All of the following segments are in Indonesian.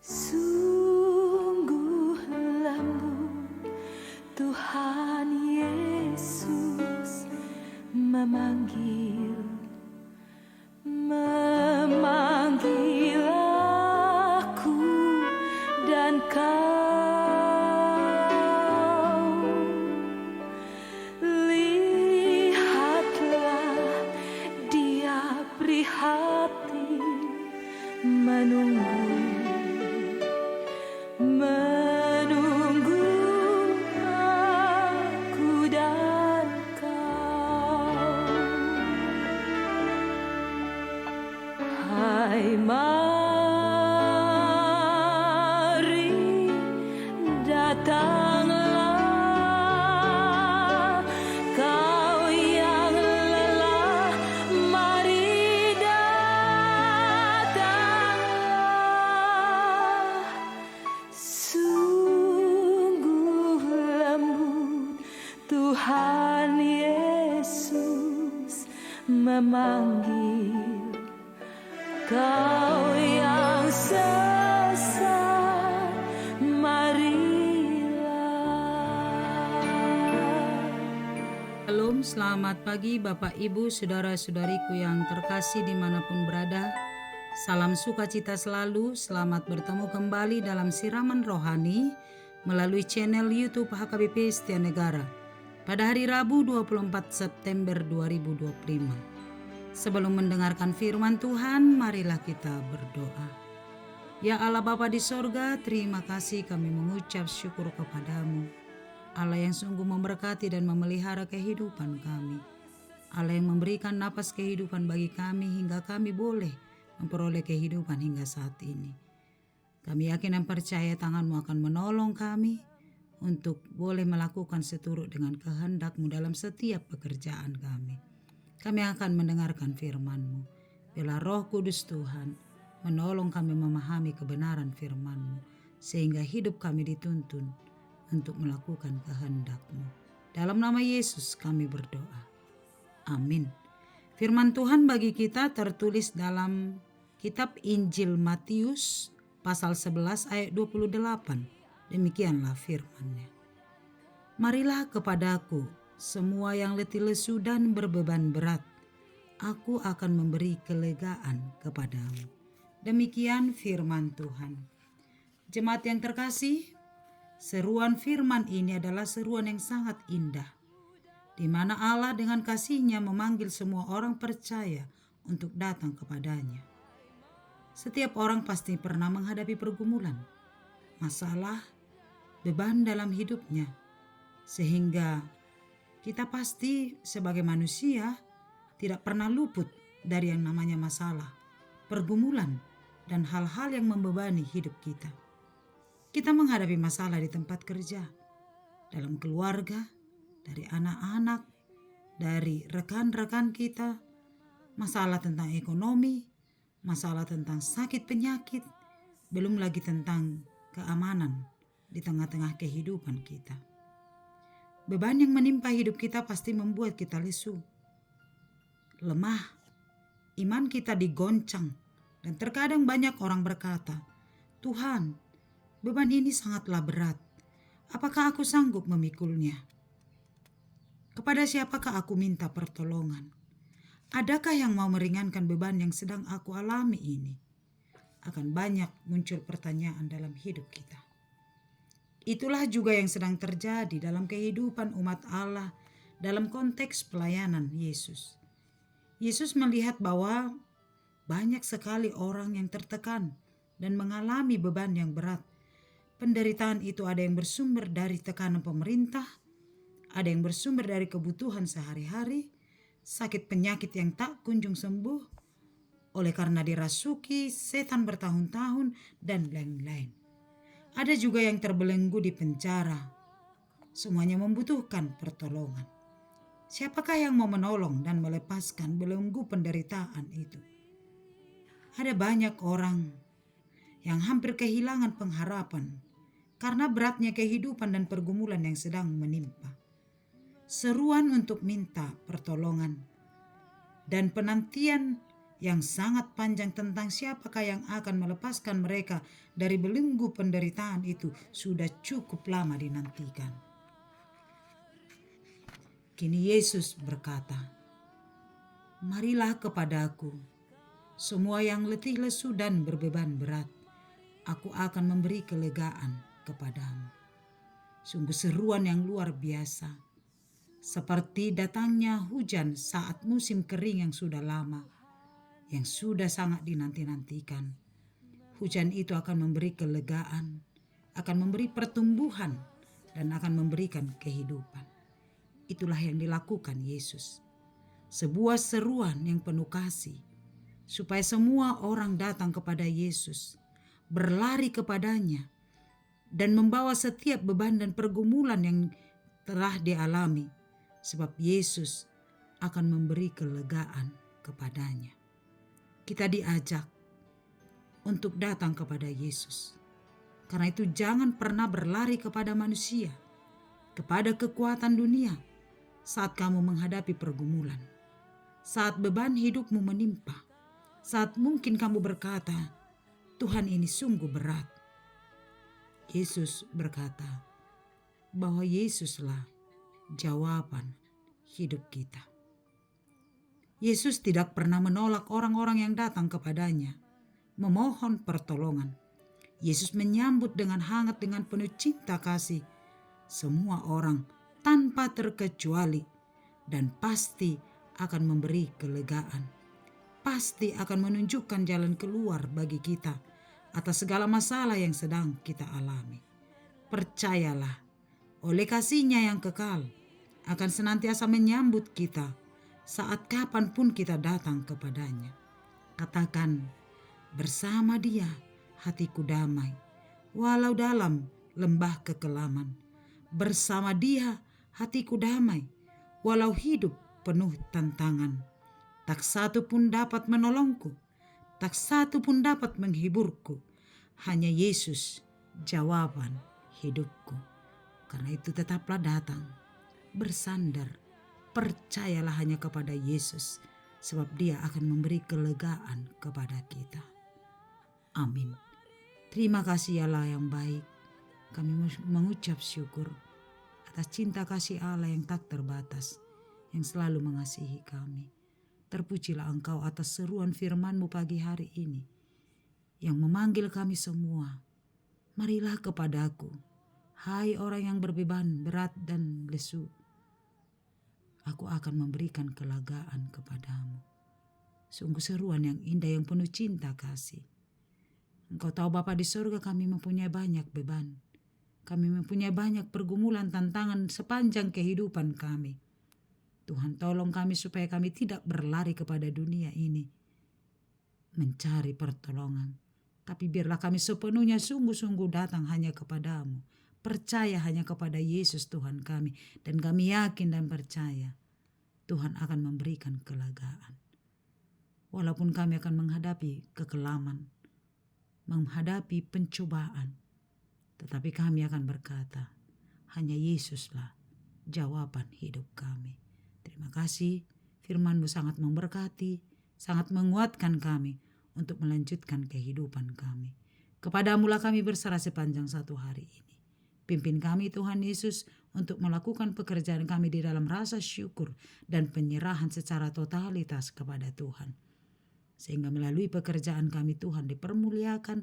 Sungguh lembut Tuhan Yesus memanggil aku dan kau. Lihatlah dia prihatin menunggu aku dan kau. Hai, mari datanglah, kau yang lelah, mari datanglah. Sungguh lembut Tuhan Yesus memanggil kau yang sesat, marilah. Shalom, selamat pagi Bapak Ibu, saudara-saudariku yang terkasih dimanapun berada. Salam sukacita selalu, selamat bertemu kembali dalam siraman rohani melalui channel YouTube HKBP Setia Negara pada hari Rabu 24 September 2025. Sebelum mendengarkan firman Tuhan, marilah kita berdoa. Ya Allah Bapa di sorga, terima kasih kami mengucap syukur kepadamu. Allah yang sungguh memberkati dan memelihara kehidupan kami. Allah yang memberikan napas kehidupan bagi kami hingga kami boleh memperoleh kehidupan hingga saat ini. Kami yakin dan percaya tangan-Mu akan menolong kami untuk boleh melakukan seturut dengan kehendak-Mu dalam setiap pekerjaan kami. Kami akan mendengarkan firman-Mu. Biarlah Roh Kudus Tuhan menolong kami memahami kebenaran firman-Mu, sehingga hidup kami dituntun untuk melakukan kehendak-Mu. Dalam nama Yesus kami berdoa. Amin. Firman Tuhan bagi kita tertulis dalam kitab Injil Matius pasal 11 ayat 28. Demikianlah firman-Nya. Marilah kepadaku semua yang letih lesu dan berbeban berat, aku akan memberi kelegaan kepadamu. Demikian firman Tuhan. Jemaat yang terkasih, seruan firman ini adalah seruan yang sangat indah, di mana Allah dengan kasih-Nya memanggil semua orang percaya untuk datang kepadanya. Setiap orang pasti pernah menghadapi pergumulan, masalah, beban dalam hidupnya, sehingga kita pasti sebagai manusia tidak pernah luput dari yang namanya masalah, pergumulan, dan hal-hal yang membebani hidup kita. Kita menghadapi masalah di tempat kerja, dalam keluarga, dari anak-anak, dari rekan-rekan kita, masalah tentang ekonomi, masalah tentang sakit penyakit, belum lagi tentang keamanan di tengah-tengah kehidupan kita. Beban yang menimpa hidup kita pasti membuat kita lesu, lemah, iman kita digoncang, dan terkadang banyak orang berkata, "Tuhan, beban ini sangatlah berat. Apakah aku sanggup memikulnya? Kepada siapakah aku minta pertolongan? Adakah yang mau meringankan beban yang sedang aku alami ini?" Akan banyak muncul pertanyaan dalam hidup kita. Itulah juga yang sedang terjadi dalam kehidupan umat Allah dalam konteks pelayanan Yesus. Yesus melihat bahwa banyak sekali orang yang tertekan dan mengalami beban yang berat. Penderitaan itu ada yang bersumber dari tekanan pemerintah, ada yang bersumber dari kebutuhan sehari-hari, sakit penyakit yang tak kunjung sembuh, oleh karena dirasuki setan bertahun-tahun, dan lain-lain. Ada juga yang terbelenggu di penjara. Semuanya membutuhkan pertolongan. Siapakah yang mau menolong dan melepaskan belenggu penderitaan itu? Ada banyak orang yang hampir kehilangan pengharapan karena beratnya kehidupan dan pergumulan yang sedang menimpa. Seruan untuk minta pertolongan dan penantian yang sangat panjang tentang siapakah yang akan melepaskan mereka dari belenggu penderitaan itu sudah cukup lama dinantikan. Kini Yesus berkata, "Marilah kepadaku, semua yang letih lesu dan berbeban berat, aku akan memberi kelegaan kepadamu." Sungguh seruan yang luar biasa, seperti datangnya hujan saat musim kering yang sudah lama, yang sudah sangat dinanti-nantikan. Hujan itu akan memberi kelegaan, akan memberi pertumbuhan, dan akan memberikan kehidupan. Itulah yang dilakukan Yesus. Sebuah seruan yang penuh kasih, supaya semua orang datang kepada Yesus, berlari kepadanya, dan membawa setiap beban dan pergumulan yang telah dialami, sebab Yesus akan memberi kelegaan kepadanya. Kita diajak untuk datang kepada Yesus. Karena itu jangan pernah berlari kepada manusia, kepada kekuatan dunia saat kamu menghadapi pergumulan, saat beban hidupmu menimpa, saat mungkin kamu berkata, "Tuhan, ini sungguh berat." Yesus berkata bahwa Yesuslah jawaban hidup kita. Yesus tidak pernah menolak orang-orang yang datang kepadanya, memohon pertolongan. Yesus menyambut dengan hangat, dengan penuh cinta kasih semua orang tanpa terkecuali, dan pasti akan memberi kelegaan. Pasti akan menunjukkan jalan keluar bagi kita atas segala masalah yang sedang kita alami. Percayalah, oleh kasih-Nya yang kekal akan senantiasa menyambut kita saat kapanpun kita datang kepadanya. Katakan, "Bersama Dia hatiku damai, walau dalam lembah kekelaman. Bersama Dia hatiku damai, walau hidup penuh tantangan. Tak satu pun dapat menolongku, tak satu pun dapat menghiburku. Hanya Yesus jawaban hidupku." Karena itu tetaplah datang, bersandar, percayalah hanya kepada Yesus, sebab Dia akan memberi kelegaan kepada kita. Amin. Terima kasih Allah yang baik. Kami mengucap syukur atas cinta kasih Allah yang tak terbatas, yang selalu mengasihi kami. Terpujilah Engkau atas seruan firman-Mu pagi hari ini, yang memanggil kami semua. Marilah kepadaku, hai orang yang berbeban berat dan lesu. Aku akan memberikan kelegaan kepadamu. Sungguh seruan yang indah, yang penuh cinta kasih. Engkau tahu Bapa di surga, kami mempunyai banyak beban. Kami mempunyai banyak pergumulan, tantangan sepanjang kehidupan kami. Tuhan, tolong kami supaya kami tidak berlari kepada dunia ini mencari pertolongan. Tapi biarlah kami sepenuhnya sungguh-sungguh datang hanya kepadamu. Percaya hanya kepada Yesus Tuhan kami. Dan kami yakin dan percaya Tuhan akan memberikan kelegaan. Walaupun kami akan menghadapi kekelaman, menghadapi pencobaan, tetapi kami akan berkata, hanya Yesuslah jawaban hidup kami. Terima kasih, firman-Mu sangat memberkati, sangat menguatkan kami untuk melanjutkan kehidupan kami. Kepadamu-lah kami berserah sepanjang satu hari ini. Pimpin kami Tuhan Yesus untuk melakukan pekerjaan kami di dalam rasa syukur dan penyerahan secara totalitas kepada Tuhan. Sehingga melalui pekerjaan kami Tuhan dipermuliakan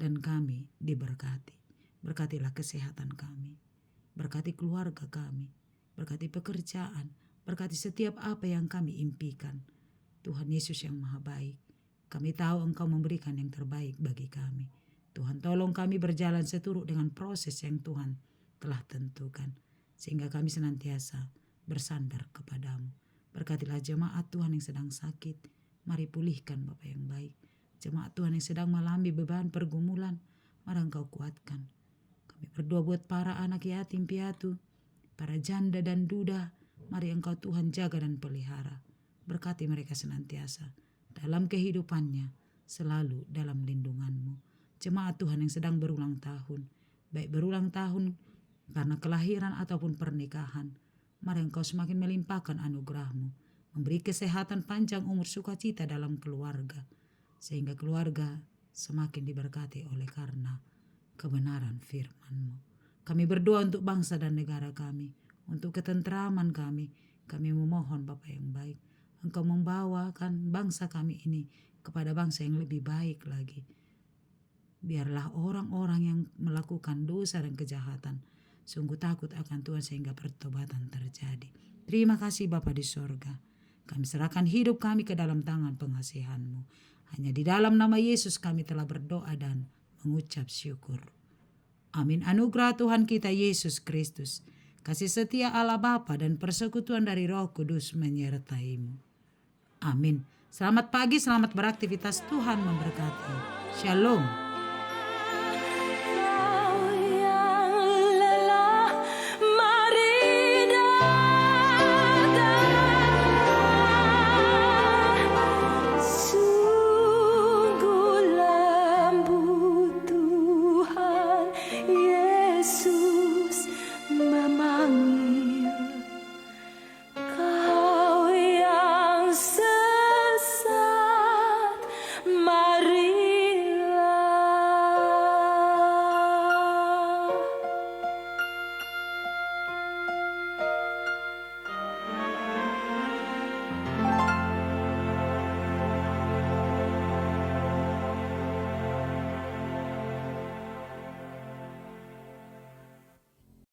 dan kami diberkati. Berkatilah kesehatan kami, berkati keluarga kami, berkati pekerjaan, berkati setiap apa yang kami impikan. Tuhan Yesus yang Maha Baik, kami tahu Engkau memberikan yang terbaik bagi kami. Tuhan, tolong kami berjalan seturut dengan proses yang Tuhan telah tentukan, sehingga kami senantiasa bersandar kepadamu. Berkatilah jemaat Tuhan yang sedang sakit, mari pulihkan Bapa yang baik. Jemaat Tuhan yang sedang mengalami beban pergumulan, mari Engkau kuatkan. Kami berdoa buat para anak yatim piatu, para janda dan duda, Mari Engkau Tuhan jaga dan pelihara. Berkati mereka senantiasa dalam kehidupannya, selalu dalam lindungan-Mu. Jemaat Tuhan yang sedang berulang tahun, baik berulang tahun karena kelahiran ataupun pernikahan, mari Engkau semakin melimpahkan anugerah-Mu, memberi kesehatan, panjang umur, sukacita dalam keluarga, sehingga keluarga semakin diberkati oleh karena kebenaran firman-Mu. Kami berdoa untuk bangsa dan negara kami, untuk ketentraman kami. Kami memohon Bapa yang baik, Engkau membawakan bangsa kami ini kepada bangsa yang lebih baik lagi. Biarlah orang-orang yang melakukan dosa dan kejahatan sungguh takut akan Tuhan sehingga pertobatan terjadi. Terima kasih Bapa di sorga. Kami serahkan hidup kami ke dalam tangan pengasihan-Mu. Hanya di dalam nama Yesus kami telah berdoa dan mengucap syukur. Amin. Anugerah Tuhan kita Yesus Kristus, kasih setia Allah Bapa dan persekutuan dari Roh Kudus menyertai-Mu. Amin. Selamat pagi, selamat beraktivitas. Tuhan memberkati. Shalom.